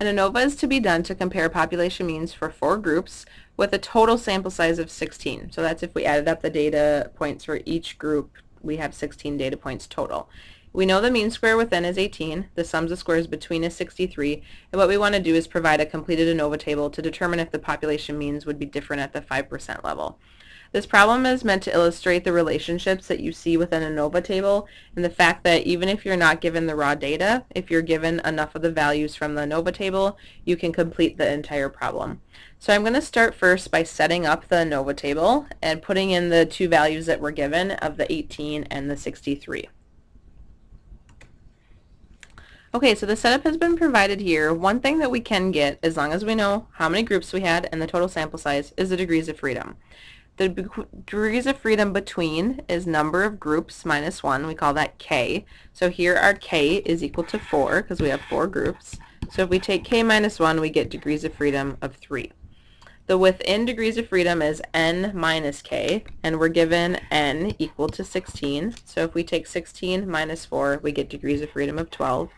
An ANOVA is to be done to compare population means for 4 groups with a total sample size of 16. So that's if we added up the data points for each group, we have 16 data points total. We know the mean square within is 18, the sums of squares between is 63, and what we want to do is provide a completed ANOVA table to determine if the population means would be different at the 5% level. This problem is meant to illustrate the relationships that you see within an ANOVA table and the fact that even if you're not given the raw data, if you're given enough of the values from the ANOVA table, you can complete the entire problem. So I'm going to start first by setting up the ANOVA table and putting in the 2 values that were given of the 18 and the 63. Okay, so the setup has been provided here. One thing that we can get, as long as we know how many groups we had and the total sample size, is the degrees of freedom. The degrees of freedom between is number of groups minus 1. We call that k. So here our k is equal to 4 because we have 4 groups. So if we take k minus 1, we get degrees of freedom of 3. The within degrees of freedom is n minus k, and we're given n equal to 16. So if we take 16 minus 4, we get degrees of freedom of 12.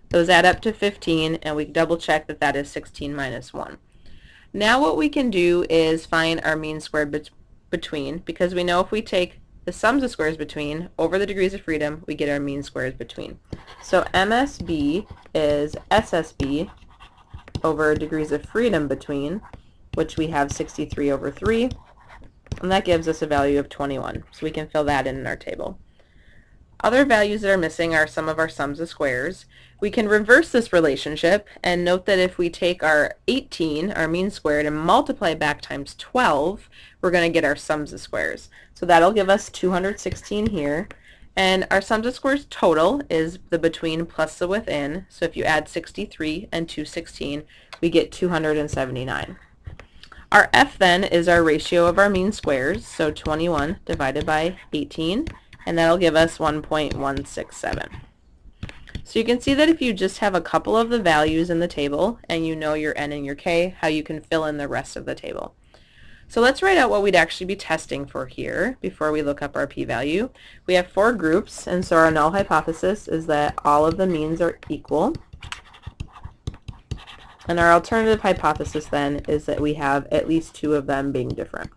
Those add up to 15, and we double check that that is 16 minus 1. Now what we can do is find our mean squared between, because we know if we take the sums of squares between over the degrees of freedom, we get our mean squares between. So MSB is SSB over degrees of freedom between, which we have 63 over 3, and that gives us a value of 21. So we can fill that in our table. Other values that are missing are some of our sums of squares. We can reverse this relationship and note that if we take our 18, our mean squared, and multiply back times 12, we're going to get our sums of squares. So that'll give us 216 here. And our sums of squares total is the between plus the within. So if you add 63 and 216, we get 279. Our f then is our ratio of our mean squares, so 21 divided by 18, and that'll give us 1.167. So you can see that if you just have a couple of the values in the table and you know your n and your k, how you can fill in the rest of the table. So let's write out what we'd actually be testing for here before we look up our p-value. We have 4 groups, and so our null hypothesis is that all of the means are equal. And our alternative hypothesis then is that we have at least 2 of them being different.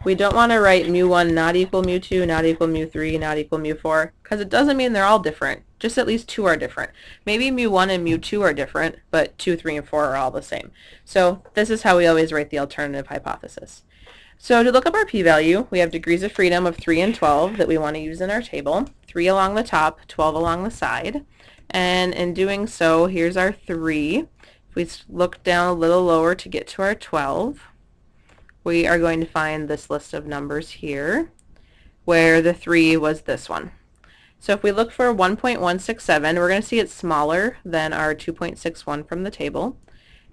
We don't want to write mu1 not equal mu2, not equal mu3, not equal mu4, because it doesn't mean they're all different. Just at least 2 are different. Maybe mu1 and mu2 are different, but 2, 3, and 4 are all the same. So this is how we always write the alternative hypothesis. So to look up our p-value, we have degrees of freedom of 3 and 12 that we want to use in our table. 3 along the top, 12 along the side. And in doing so, here's our 3. If we look down a little lower to get to our 12, we are going to find this list of numbers here, where the 3 was this one. So if we look for 1.167, we're going to see it's smaller than our 2.61 from the table.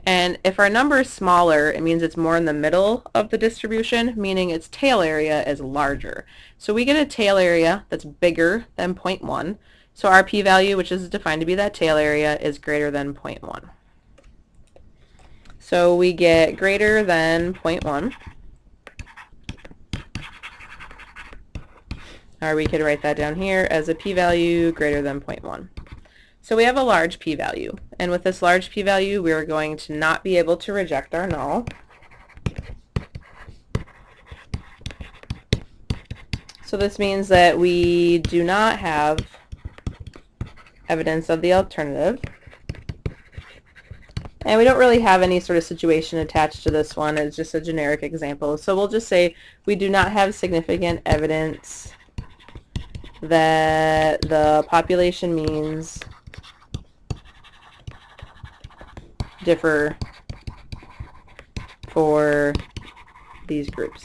And if our number is smaller, it means it's more in the middle of the distribution, meaning its tail area is larger. So we get a tail area that's bigger than 0.1. So our p-value, which is defined to be that tail area, is greater than 0.1. So we get greater than 0.1. Or we could write that down here as a p-value greater than 0.1. So we have a large p-value, and with this large p-value we are going to not be able to reject our null. So this means that we do not have evidence of the alternative. And we don't really have any sort of situation attached to this one. It's just a generic example. So we'll just say we do not have significant evidence that the population means differ for these groups.